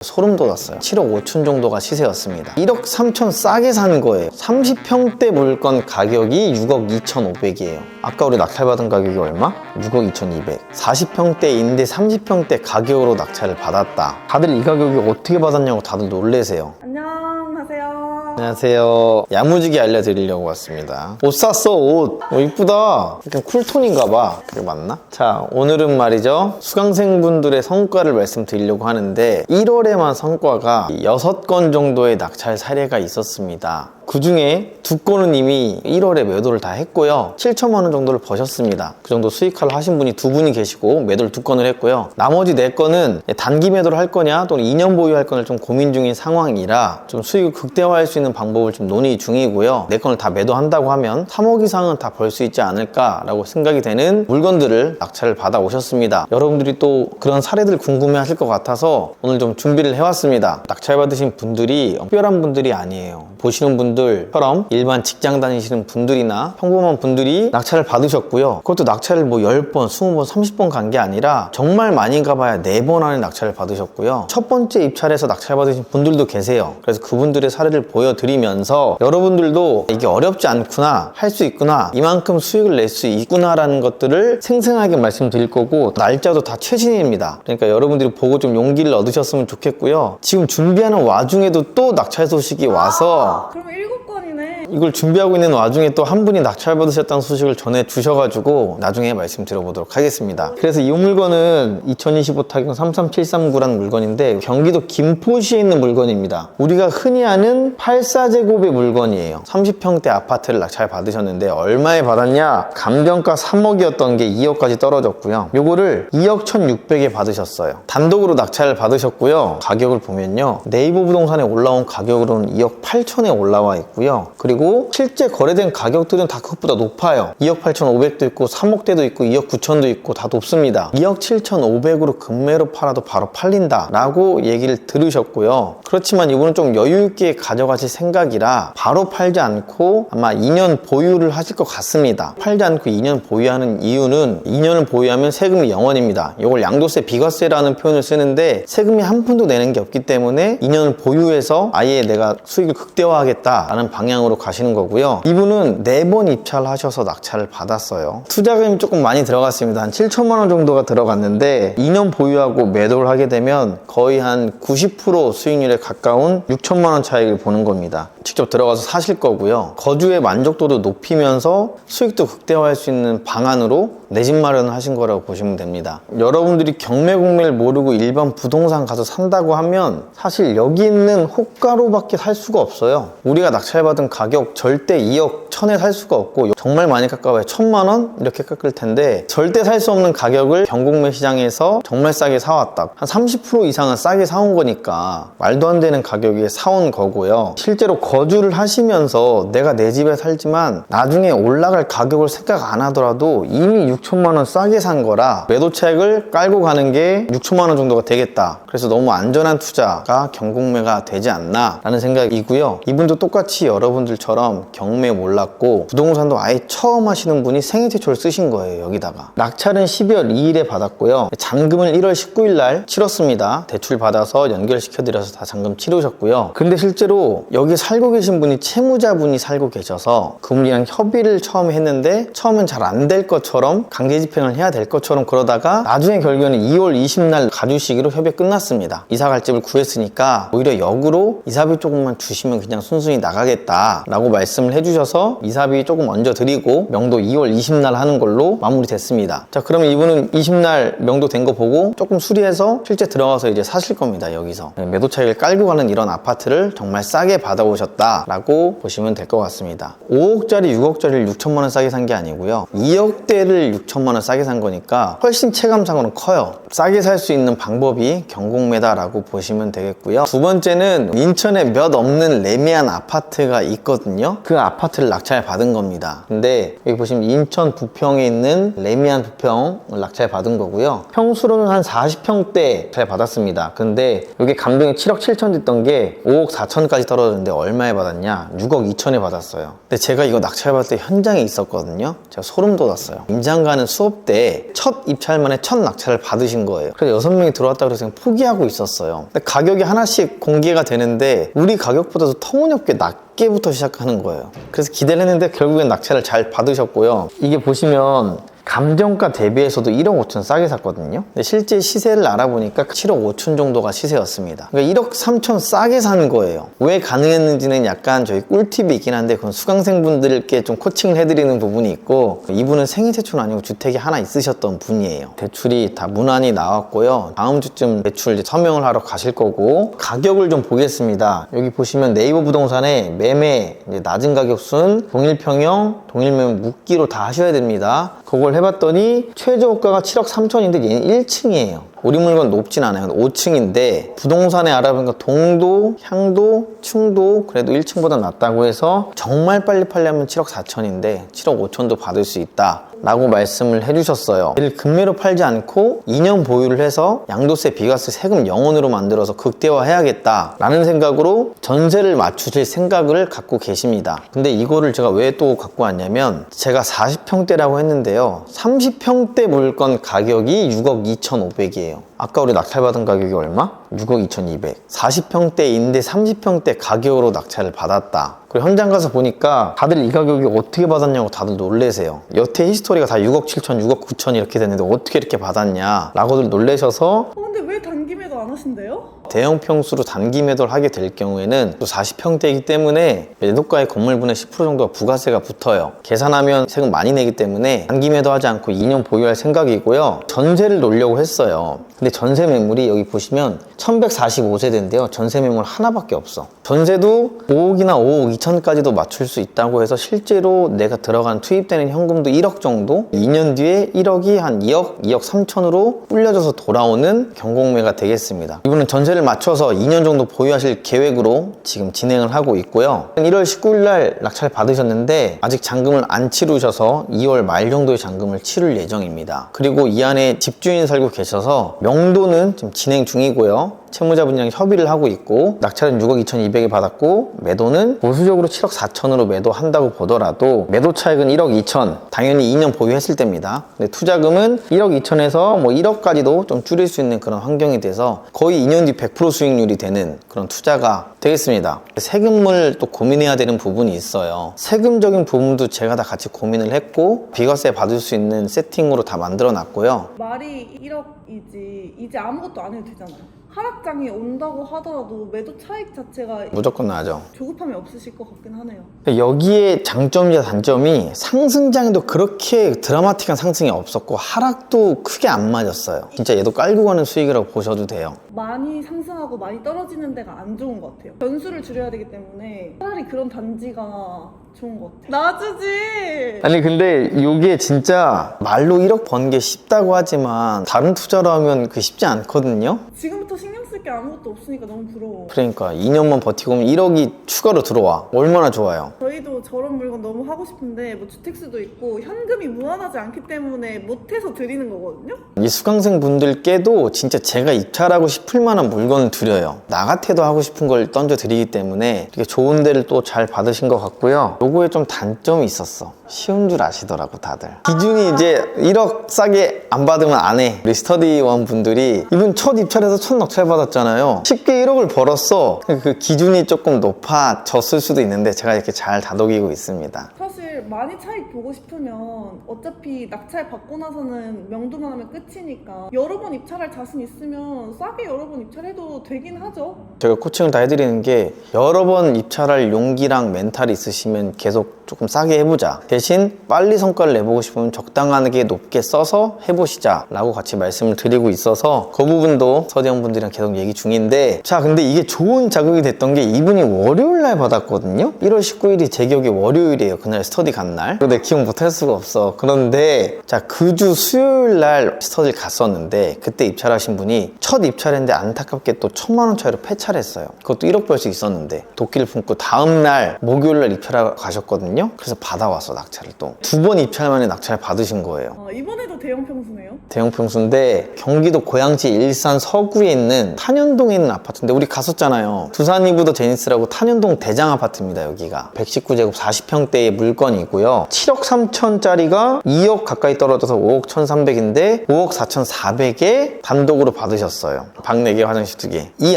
소름 돋았어요. 7억 5천 정도가 시세였습니다. 1억 3천 싸게 산 거예요. 30평대 물건 가격이 6억 2,500이에요. 아까 우리 낙찰받은 가격이 얼마? 6억 2,200. 40평대인데 30평대 가격으로 낙찰을 받았다. 다들 이 가격이 어떻게 받았냐고 다들 놀래세요. 안녕하세요. 안녕하세요. 야무지게 알려드리려고 왔습니다. 옷 샀어, 옷. 이쁘다. 약간 쿨톤인가 봐. 그게 맞나? 자, 오늘은 말이죠. 수강생분들의 성과를 말씀드리려고 하는데 1월에만 성과가 6건 정도의 낙찰 사례가 있었습니다. 그 중에 2건은 이미 1월에 매도를 다 했고요. 7천만 원 정도를 버셨습니다. 그 정도 수익화를 하신 분이 2분이 계시고 매도를 2건을 했고요. 나머지 4건은 단기 매도를 할 거냐 또는 2년 보유할 건을 좀 고민 중인 상황이라 좀 수익을 극대화할 수 있는 방법을 좀 논의 중이고요. 4건을 다 매도한다고 하면 3억 이상은 다 벌 수 있지 않을까라고 생각이 되는 물건들을 낙찰을 받아 오셨습니다. 여러분들이 또 그런 사례들 궁금해 하실 것 같아서 오늘 좀 준비를 해왔습니다. 낙찰 받으신 분들이 특별한 분들이 아니에요. 보시는 분들처럼 일반 직장 다니시는 분들이나 평범한 분들이 낙찰을 받으셨고요. 그것도 낙찰을 뭐 10번, 20번, 30번 간 게 아니라 정말 많이 가봐야 4번 안에 낙찰을 받으셨고요. 첫 번째 입찰에서 낙찰 받으신 분들도 계세요. 그래서 그분들의 사례를 보여드리면서 여러분들도 이게 어렵지 않구나, 할 수 있구나, 이만큼 수익을 낼 수 있구나라는 것들을 생생하게 말씀드릴 거고 날짜도 다 최신입니다. 그러니까 여러분들이 보고 좀 용기를 얻으셨으면 좋겠고요. 지금 준비하는 와중에도 또 낙찰 소식이 와서 그럼 7건이네. 이걸 준비하고 있는 와중에 또 한 분이 낙찰 받으셨다는 소식을 전해 주셔가지고 나중에 말씀드려보도록 하겠습니다. 그래서 이 물건은 2025 타경 33739라는 물건인데 경기도 김포시에 있는 물건입니다. 우리가 흔히 아는 84제곱의 물건이에요. 30평대 아파트를 낙찰 받으셨는데 얼마에 받았냐? 감정가 3억이었던 게 2억까지 떨어졌고요. 요거를 2억 1,600에 받으셨어요. 단독으로 낙찰을 받으셨고요. 가격을 보면요. 네이버 부동산에 올라온 가격으로는 2억 8천에 올라와 있고요. 그리고 실제 거래된 가격들은 다 그것보다 높아요. 2억 8,500도 있고 3억대도 있고 2억 9천도 있고 다 높습니다. 2억 7,500으로 금매로 팔아도 바로 팔린다 라고 얘기를 들으셨고요. 그렇지만 이분은 좀 여유있게 가져가실 생각이라 바로 팔지 않고 아마 2년 보유를 하실 것 같습니다. 팔지 않고 2년 보유하는 이유는 2년을 보유하면 세금이 0원입니다. 이걸 양도세 비과세라는 표현을 쓰는데 세금이 한 푼도 내는 게 없기 때문에 2년을 보유해서 아예 내가 수익을 극대화하겠다라는 방향으로 가시는 거고요. 이분은 4번 입찰하셔서 낙찰을 받았어요. 투자금이 조금 많이 들어갔습니다. 한 7천만 원 정도가 들어갔는데 2년 보유하고 매도를 하게 되면 거의 한 90% 수익률에 가까운 6천만 원 차익을 보는 겁니다. 직접 들어가서 사실 거고요. 거주의 만족도도 높이면서 수익도 극대화할 수 있는 방안으로 내 집 마련을 하신 거라고 보시면 됩니다. 여러분들이 경매 공매를 모르고 일반 부동산 가서 산다고 하면 사실 여기 있는 호가로밖에 살 수가 없어요. 우리가 낙찰받은 가격 절대 2억 1천에 살 수가 없고 정말 많이 깎아봐야 1,000만 원? 이렇게 깎을 텐데 절대 살 수 없는 가격을 경공매 시장에서 정말 싸게 사왔다. 한 30% 이상은 싸게 사온 거니까 말도 안 되는 가격에 사온 거고요. 실제로 거주를 하시면서 내가 내 집에 살지만 나중에 올라갈 가격을 생각 안 하더라도 이미 6천만 원 싸게 산 거라 매도 차익을 깔고 가는 게 6천만 원 정도가 되겠다. 그래서 너무 안전한 투자가 경공매가 되지 않나 라는 생각이고요. 이분도 똑같이 여러분들처럼 경매 몰랐고 부동산도 아예 처음 하시는 분이 생애 최초를 쓰신 거예요. 여기다가 낙찰은 12월 2일에 받았고요. 잔금을 1월 19일 날 치렀습니다. 대출 받아서 연결시켜드려서 다 잔금 치르셨고요. 근데 실제로 여기 살고 계신 분이 채무자분이 살고 계셔서 그분이랑 협의를 처음 했는데 처음엔 잘 안 될 것처럼 강제 집행을 해야 될 것처럼 그러다가 나중에 결국에는 2월 20날 가주시기로 협의 끝났습니다. 이사갈 집을 구했으니까 오히려 역으로 이사비 조금만 주시면 그냥 순순히 나가겠다 라고 말씀을 해주셔서 이사비 조금 얹어 드리고 명도 2월 20날 하는 걸로 마무리됐습니다. 자, 그러면 이분은 20날 명도 된 거 보고 조금 수리해서 실제 들어가서 이제 사실 겁니다. 여기서 매도 차익을 깔고 가는 이런 아파트를 정말 싸게 받아오셨다 라고 보시면 될 것 같습니다. 5억짜리 6억짜리를 6천만 원 싸게 산 게 아니고요. 2억대를 6천만 원 싸게 산 거니까 훨씬 체감상으로는 커요. 싸게 살 수 있는 방법이 경공매다라고 보시면 되겠고요. 두 번째는 인천에 몇 없는 레미안 아파트가 있거든요. 그 아파트를 낙찰 받은 겁니다. 근데 여기 보시면 인천 부평에 있는 레미안 부평을 낙찰 받은 거고요. 평수로는 한 40평대 낙찰 받았습니다. 근데 이게 감동이 7억 7천 됐던 게 5억 4천까지 떨어졌는데 얼마에 받았냐? 6억 2천에 받았어요. 근데 제가 이거 낙찰 받을 때 현장에 있었거든요. 제가 소름 돋았어요. 임장 가는 수업 때 첫 입찰만에 첫 낙찰을 받으신 거예요. 그래서 6명이 들어왔다 그래서 그냥 포기하고 있었어요. 근데 가격이 하나씩 공개가 되는데 우리 가격보다도 터무니없게 낮게부터 시작하는 거예요. 그래서 기대를 했는데 결국엔 낙찰을 잘 받으셨고요. 이게 보시면 감정가 대비해서도 1억 5천 싸게 샀거든요. 근데 실제 시세를 알아보니까 7억 5천 정도가 시세였습니다. 그러니까 1억 3천 싸게 산 거예요. 왜 가능했는지는 약간 저희 꿀팁이 있긴 한데 그건 수강생분들께 좀 코칭을 해드리는 부분이 있고, 이분은 생애 최초는 아니고 주택이 하나 있으셨던 분이에요. 대출이 다 무난히 나왔고요. 다음 주쯤 대출 이제 서명을 하러 가실 거고, 가격을 좀 보겠습니다. 여기 보시면 네이버 부동산에 매매 이제 낮은 가격순 동일평형 동일매매 묵기로 다 하셔야 됩니다. 그걸 해봤더니 최저호가가 7억 3천인데 얘는 1층이에요. 우리 물건 높진 않아요. 5층인데 부동산에 알아보니까 동도, 향도, 층도 그래도 1층보다 낫다고 해서 정말 빨리 팔려면 7억 4천인데 7억 5천도 받을 수 있다 라고 말씀을 해주셨어요. 얘를 급매로 팔지 않고 2년 보유를 해서 양도세, 비과세, 세금 0원으로 만들어서 극대화해야겠다 라는 생각으로 전세를 맞추실 생각을 갖고 계십니다. 근데 이거를 제가 왜 또 갖고 왔냐면, 제가 40평대라고 했는데요, 30평대 물건 가격이 6억 2,500이에요. 아까 우리 낙찰받은 가격이 얼마? 6억 2,200. 40평대인데 30평대 가격으로 낙찰을 받았다. 그리고 현장 가서 보니까 다들 이 가격이 어떻게 받았냐고 다들 놀래세요. 여태 히스토리가 다 6억 7천, 6억 9천 이렇게 됐는데 어떻게 이렇게 받았냐 라고들 놀라셔서, 근데 왜 단기 매도 안 하신대요? 대형 평수로 단기 매도를 하게 될 경우에는 또 40평대이기 때문에 매도가의 건물분의 10% 정도가 부가세가 붙어요. 계산하면 세금 많이 내기 때문에 단기 매도하지 않고 2년 보유할 생각이고요. 전세를 놓으려고 했어요. 근데 전세 매물이 여기 보시면 1145세대인데요. 전세 매물 하나밖에 없어. 전세도 5억이나 5억 2천까지도 맞출 수 있다고 해서 실제로 내가 들어간 투입되는 현금도 1억 정도? 2년 뒤에 1억이 한 2억, 2억 3천으로 불려져서 돌아오는 경공매가 되겠습니다. 이분은 전세를 맞춰서 2년 정도 보유하실 계획으로 지금 진행을 하고 있고요. 1월 19일 날 낙찰 받으셨는데 아직 잔금을 안 치르셔서 2월 말 정도의 잔금을 치를 예정입니다. 그리고 이 안에 집주인 살고 계셔서 명도는 지금 진행 중이고요. 채무자분이랑 협의를 하고 있고, 낙찰은 6억 2,200에 받았고 매도는 보수적으로 7억 4천으로 매도한다고 보더라도 매도 차익은 1억 2천, 당연히 2년 보유했을 때입니다. 근데 투자금은 1억 2천에서 뭐 1억까지도 좀 줄일 수 있는 그런 환경이 돼서 거의 2년 뒤 100% 수익률이 되는 그런 투자가 되겠습니다. 세금을 또 고민해야 되는 부분이 있어요. 세금적인 부분도 제가 다 같이 고민을 했고 비과세 받을 수 있는 세팅으로 다 만들어 놨고요. 말이 1억이지 이제 아무것도 안 해도 되잖아요. 하락장이 온다고 하더라도 매도 차익 자체가 무조건 나죠. 조급함이 없으실 것 같긴 하네요. 여기에 장점이자 단점이 상승장에도 그렇게 드라마틱한 상승이 없었고 하락도 크게 안 맞았어요. 진짜 얘도 깔고 가는 수익이라고 보셔도 돼요. 많이 상승하고 많이 떨어지는 데가 안 좋은 것 같아요. 변수를 줄여야 되기 때문에 차라리 그런 단지가 좋은 것 같아요. 놔주지! 아니 근데 이게 진짜 말로 1억 번 게 쉽다고 하지만 다른 투자로 하면 그게 쉽지 않거든요. 지금부터 신경 쓸 게 아무것도 없으니까 너무 부러워. 그러니까 2년만 버티고 오면 1억이 추가로 들어와. 얼마나 좋아요. 저희도 저런 물건 너무 하고 싶은데 뭐 주택수도 있고 현금이 무한하지 않기 때문에 못해서 드리는 거거든요. 이 수강생 분들께도 진짜 제가 입찰하고 싶을 만한 물건을 드려요. 나 같아도 하고 싶은 걸 던져 드리기 때문에 이렇게 좋은 데를 또 잘 받으신 것 같고요. 요거에 좀 단점이 있었어. 쉬운 줄 아시더라고 다들. 기준이 이제 1억 싸게 안 받으면 안 해. 우리 스터디원 분들이 이분 첫 입찰에서 첫 낙찰 받았잖아요. 쉽게 1억을 벌었어. 그 기준이 조금 높아졌을 수도 있는데 제가 이렇게 잘 다독이고 있습니다. 사실 많이 차익 보고 싶으면 어차피 낙찰 받고 나서는 명도만 하면 끝이니까 여러 번 입찰할 자신 있으면 싸게 여러 번 입찰해도 되긴 하죠. 제가 코칭을 다 해드리는 게 여러 번 입찰할 용기랑 멘탈이 있으시면 계속 조금 싸게 해보자. 대신 빨리 성과를 내보고 싶으면 적당하게 높게 써서 해보시자 라고 같이 말씀을 드리고 있어서 그 부분도 서대원분들이랑 계속 얘기 중인데, 자 근데 이게 좋은 자극이 됐던 게 이분이 월요일 날 받았거든요. 1월 19일이 제 기억에 월요일이에요. 그날 스터디 스터디 간 날. 근데 기억 못할 수가 없어. 그런데 자, 그 주 수요일 날 스터디를 갔었는데 그때 입찰하신 분이 첫 입찰했는데 안타깝게 또 1,000만 원 차이로 폐차를 했어요. 그것도 1억 벌씩 있었는데 도끼를 품고 다음 날 목요일 날 입찰하러 가셨거든요. 그래서 받아왔어, 낙찰을 또. 2번 입찰 만에 낙찰을 받으신 거예요. 이번에도 대형 평수네요? 대형 평수인데 경기도 고양시 일산 서구에 있는 탄현동에 있는 아파트인데 우리 갔었잖아요. 두산 이브더 제니스라고 탄현동 대장 아파트입니다. 여기가 119제곱 40평대의 물건이고요. 7억 3천짜리가 2억 가까이 떨어져서 5억 1,300인데 5억 4,400에 단독으로 받으셨어요. 방 4개, 화장실 2개. 이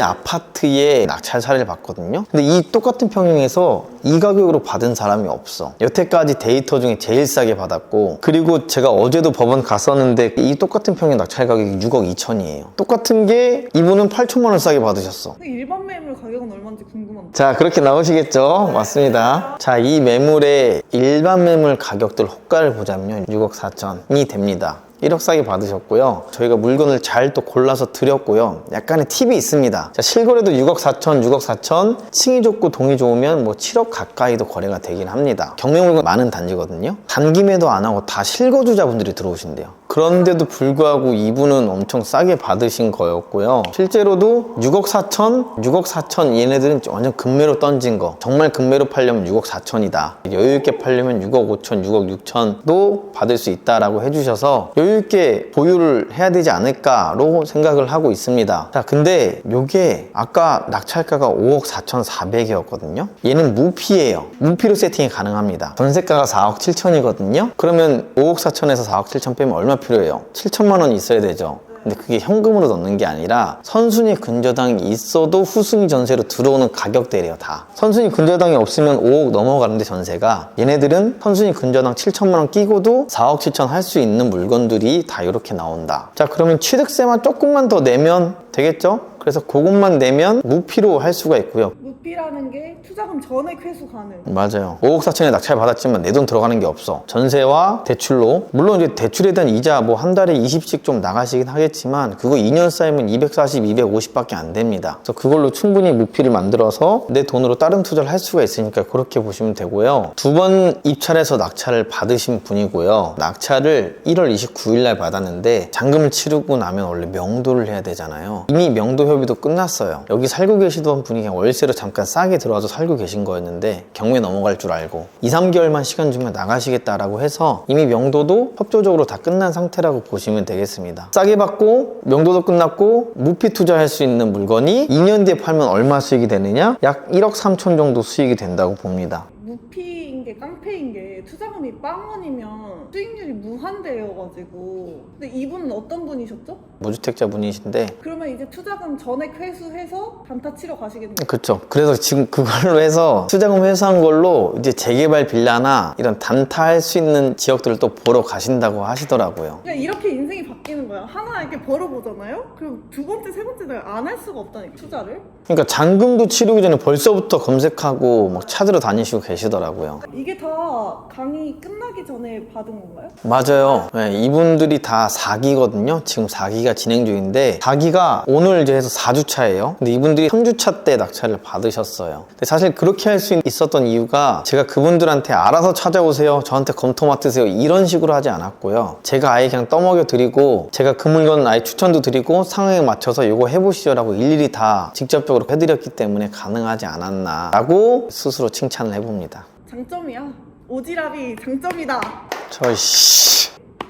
아파트에 낙찰 사례를 봤거든요. 근데 이 똑같은 평형에서 이 가격으로 받은 사람이 없어. 여태까지 데이터 중에 제일 싸게 받았고, 그리고 제가 어제도 법원 갔었는데 이 똑같은 평형 낙찰 가격이 6억 2천이에요. 똑같은 게 이분은 8천만 원 싸게 받으셨어. 일반 매물 가격은 얼마인지 궁금한데. 자, 그렇게 나오시겠죠? 맞습니다. 자, 이 매물의 일반 매물 가격들 호가를 보자면 6억 4천이 됩니다. 1억 싸게 받으셨고요. 저희가 물건을 잘 또 골라서 드렸고요. 약간의 팁이 있습니다. 자, 실거래도 6억 4천, 6억 4천, 층이 좋고 동이 좋으면 뭐 7억 가까이도 거래가 되긴 합니다. 경매 물건 많은 단지거든요. 단기 매도 안 하고 다 실거주자분들이 들어오신대요. 그런데도 불구하고 이분은 엄청 싸게 받으신 거였고요. 실제로도 6억 4천, 6억 4천 얘네들은 완전 금매로 던진 거. 정말 금매로 팔려면 6억 4천이다. 여유있게 팔려면 6억 5천, 6억 6천도 받을 수 있다라고 해주셔서 여유있게 보유를 해야 되지 않을까로 생각을 하고 있습니다. 자, 근데 요게 아까 낙찰가가 5억 4,400이었거든요. 얘는 무피예요. 무피로 세팅이 가능합니다. 전세가가 4억 7천이거든요. 그러면 5억 4천에서 4억 7천 빼면 얼마 필요해요? 7천만 원이 있어야 되죠. 근데 그게 현금으로 넣는 게 아니라 선순위 근저당이 있어도 후순위 전세로 들어오는 가격대래요. 다 선순위 근저당이 없으면 5억 넘어가는데 전세가, 얘네들은 선순위 근저당 7천만 원 끼고도 4억 7천 할 수 있는 물건들이 다 이렇게 나온다. 자, 그러면 취득세만 조금만 더 내면 되겠죠? 그래서 그것만 내면 무피로 할 수가 있고요. 무피라는 게 투자금 전액 회수 가능. 맞아요. 5억 4천에 낙찰 받았지만 내 돈 들어가는 게 없어. 전세와 대출로. 물론 이제 대출에 대한 이자 뭐 한 달에 20씩 좀 나가시긴 하겠지만 그거 2년 쌓이면 240, 250밖에 안 됩니다. 그래서 그걸로 충분히 무피를 만들어서 내 돈으로 다른 투자를 할 수가 있으니까 그렇게 보시면 되고요. 2번 입찰해서 낙찰을 받으신 분이고요. 낙찰을 1월 29일 날 받았는데 잔금을 치르고 나면 원래 명도를 해야 되잖아요. 이미 명도 협의도 끝났어요. 여기 살고 계시던 분이 그냥 월세로 잠깐 싸게 들어와서 살고 계신 거였는데 경매 넘어갈 줄 알고 2, 3개월만 시간 주면 나가시겠다라고 해서 이미 명도도 협조적으로 다 끝난 상태라고 보시면 되겠습니다. 싸게 받고 명도도 끝났고 무피 투자할 수 있는 물건이 2년 뒤에 팔면 얼마 수익이 되느냐? 약 1억 3천 정도 수익이 된다고 봅니다. 무피인 게 깡패인 게 투자금이 0원이면 수익률이 무한대여가지고. 근데 이분은 어떤 분이셨죠? 무주택자 분이신데. 그러면 이제 투자금 전액 회수해서 단타 치러 가시겠네요. 그렇죠. 그래서 지금 그걸로 해서 투자금 회수한 걸로 이제 재개발 빌라나 이런 단타할 수 있는 지역들을 또 보러 가신다고 하시더라고요. 그냥 이렇게 인생이 바뀌는 거야. 하나 이렇게 벌어보잖아요? 그럼 두 번째, 세 번째는 안 할 수가 없다니까, 투자를. 그러니까 잔금도 치르기 전에 벌써부터 검색하고 막 찾으러 다니시고 계시더라고요. 이게 다 강의 끝나기 전에 받은 건가요? 맞아요. 네, 이분들이 다 4기거든요. 지금 4기가 진행 중인데 4기가 오늘 이제 해서 4주차예요. 근데 이분들이 3주차 때 낙찰을 받으셨어요. 근데 사실 그렇게 할 수 있었던 이유가 제가 그분들한테 알아서 찾아오세요, 저한테 검토 맡으세요 이런 식으로 하지 않았고요. 제가 아예 그냥 떠먹여 드리고 제가 그 물건 아예 추천도 드리고 상황에 맞춰서 이거 해보시죠 라고 일일이 다 직접적으로 해드렸기 때문에 가능하지 않았나 라고 스스로 칭찬을 해봅니다. 장점이야. 오지랖이 장점이다.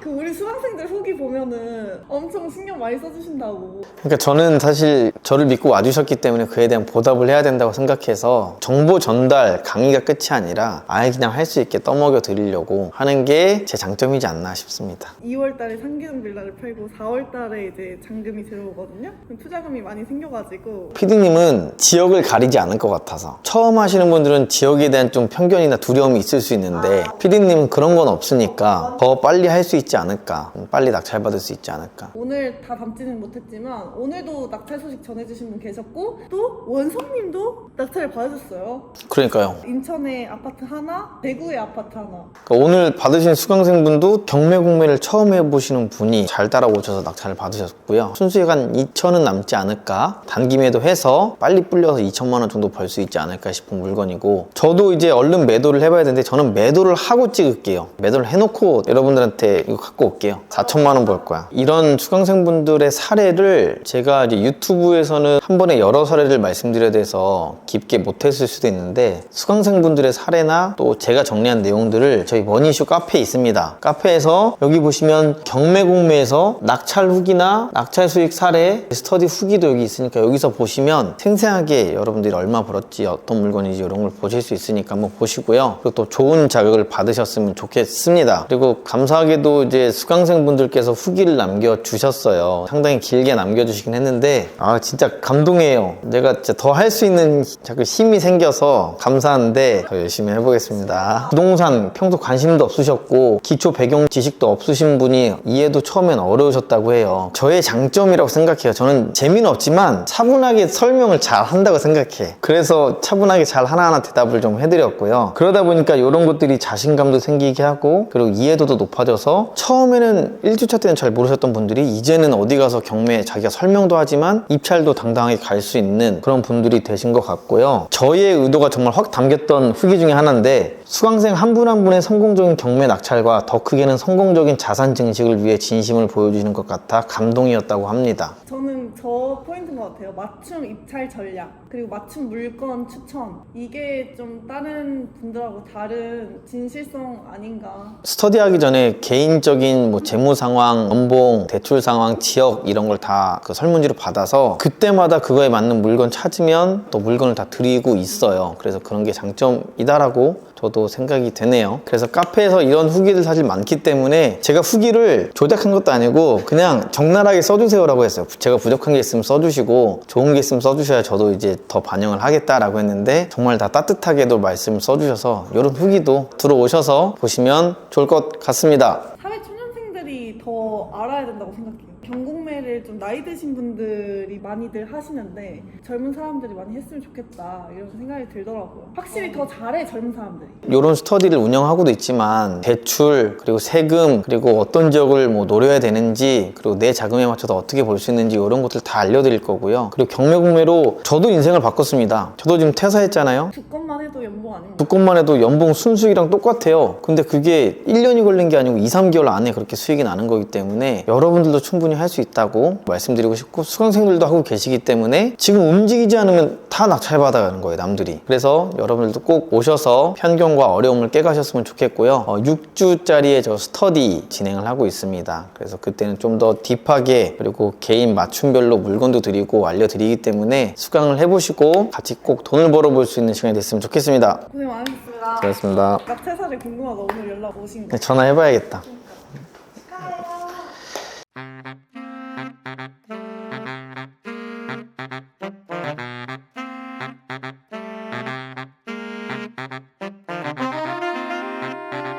그 우리 수강생들 후기 보면은 엄청 신경 많이 써주신다고. 그러니까 저는 사실 저를 믿고 와주셨기 때문에 그에 대한 보답을 해야 된다고 생각해서 정보 전달, 강의가 끝이 아니라 아예 그냥 할 수 있게 떠먹여 드리려고 하는 게 제 장점이지 않나 싶습니다. 2월달에 상기동 빌라를 팔고 4월달에 이제 잔금이 들어오거든요. 그럼 투자금이 많이 생겨가지고. PD님은 지역을 가리지 않을 것 같아서 처음 하시는 분들은 지역에 대한 좀 편견이나 두려움이 있을 수 있는데 PD님은 그런 건 없으니까 더 빨리 할 수 있지 있지 않을까, 빨리 낙찰받을 수 있지 않을까. 오늘 다 담지는 못했지만 오늘도 낙찰 소식 전해주신 분 계셨고 또 원성님도 낙찰을 받으셨어요. 그러니까요. 인천에 아파트 하나, 대구에 아파트 하나. 그러니까 오늘 받으신 수강생분도 경매 공매를 처음 해보시는 분이 잘 따라오셔서 낙찰을 받으셨고요. 순수익 한 2천은 남지 않을까, 단기 매도해서 빨리 불려서 2천만 원 정도 벌 수 있지 않을까 싶은 물건이고, 저도 이제 얼른 매도를 해봐야 되는데 저는 매도를 하고 찍을게요. 매도를 해놓고 여러분들한테 이거 갖고 올게요. 4천만 원 벌 거야. 이런 수강생분들의 사례를 제가 이제 유튜브에서는 한 번에 여러 사례를 말씀드려야 돼서 깊게 못했을 수도 있는데, 수강생분들의 사례나 또 제가 정리한 내용들을 저희 머니쇼 카페에 있습니다. 카페에서 여기 보시면 경매 공매에서 낙찰 후기나 낙찰 수익 사례, 스터디 후기도 여기 있으니까 여기서 보시면 생생하게 여러분들이 얼마 벌었지, 어떤 물건인지 이런 걸 보실 수 있으니까 한번 보시고요. 그리고 또 좋은 자극을 받으셨으면 좋겠습니다. 그리고 감사하게도 이제 수강생분들께서 후기를 남겨주셨어요. 상당히 길게 남겨주시긴 했는데 진짜 감동해요. 내가 진짜 더 할 수 있는 자꾸 힘이 생겨서 감사한데 더 열심히 해보겠습니다. 부동산 평소 관심도 없으셨고 기초 배경 지식도 없으신 분이 이해도 처음엔 어려우셨다고 해요. 저의 장점이라고 생각해요. 저는 재미는 없지만 차분하게 설명을 잘 한다고 생각해. 그래서 차분하게 잘 하나하나 대답을 좀 해드렸고요. 그러다 보니까 이런 것들이 자신감도 생기게 하고, 그리고 이해도도 높아져서 처음에는 1주차 때는 잘 모르셨던 분들이 이제는 어디 가서 경매 자기가 설명도 하지만 입찰도 당당하게 갈 수 있는 그런 분들이 되신 것 같고요. 저의 의도가 정말 확 담겼던 후기 중에 하나인데, 수강생 한 분 한 분의 성공적인 경매 낙찰과 더 크게는 성공적인 자산 증식을 위해 진심을 보여주시는 것 같아 감동이었다고 합니다. 저는 저 포인트인 것 같아요. 맞춤 입찰 전략, 그리고 맞춤 물건 추천. 이게 좀 다른 분들하고 다른 진실성 아닌가. 스터디하기 전에 개인적인 뭐 재무 상황, 연봉, 대출 상황, 지역 이런 걸 다 그 설문지로 받아서 그때마다 그거에 맞는 물건 찾으면 또 물건을 다 드리고 있어요. 그래서 그런 게 장점이다라고 저도 생각이 되네요. 그래서 카페에서 이런 후기들 사실 많기 때문에 제가 후기를 조작한 것도 아니고 그냥 적나라하게 써주세요라고 했어요. 제가 부족한 게 있으면 써주시고 좋은 게 있으면 써주셔야 저도 이제 더 반영을 하겠다라고 했는데, 정말 다 따뜻하게도 말씀을 써주셔서 이런 후기도 들어오셔서 보시면 좋을 것 같습니다. 사회 초년생들이 더 알아야 된다고 생각해요. 경공매를 좀 나이 드신 분들이 많이들 하시는데 젊은 사람들이 많이 했으면 좋겠다 이런 생각이 들더라고요. 확실히 더 잘해, 젊은 사람들이. 이런 스터디를 운영하고도 있지만 대출, 그리고 세금, 그리고 어떤 지역을 뭐 노려야 되는지, 그리고 내 자금에 맞춰서 어떻게 볼 수 있는지 이런 것들 다 알려드릴 거고요. 그리고 경매 공매로 저도 인생을 바꿨습니다. 저도 지금 퇴사했잖아요. 두 건만 해도 연봉 아닙니까? 두 건만 해도 연봉 순수익이랑 똑같아요. 근데 그게 1년이 걸린 게 아니고 2, 3개월 안에 그렇게 수익이 나는 거기 때문에 여러분들도 충분히 할 수 있다고 말씀드리고 싶고, 수강생들도 하고 계시기 때문에 지금 움직이지 않으면 다 낙찰받아가는 거예요, 남들이. 그래서 여러분들도 꼭 오셔서 편견과 어려움을 깨가셨으면 좋겠고요. 6주짜리의 저 스터디 진행을 하고 있습니다. 그래서 그때는 좀 더 딥하게, 그리고 개인 맞춤별로 물건도 드리고 알려드리기 때문에 수강을 해보시고 같이 꼭 돈을 벌어볼 수 있는 시간이 됐으면 좋겠습니다. 고생 많으셨습니다. 수고하셨습니다. 낙찰 사례 궁금하다. 오늘 연락 오신 거. 네, 전화해봐야겠다. 축하해요.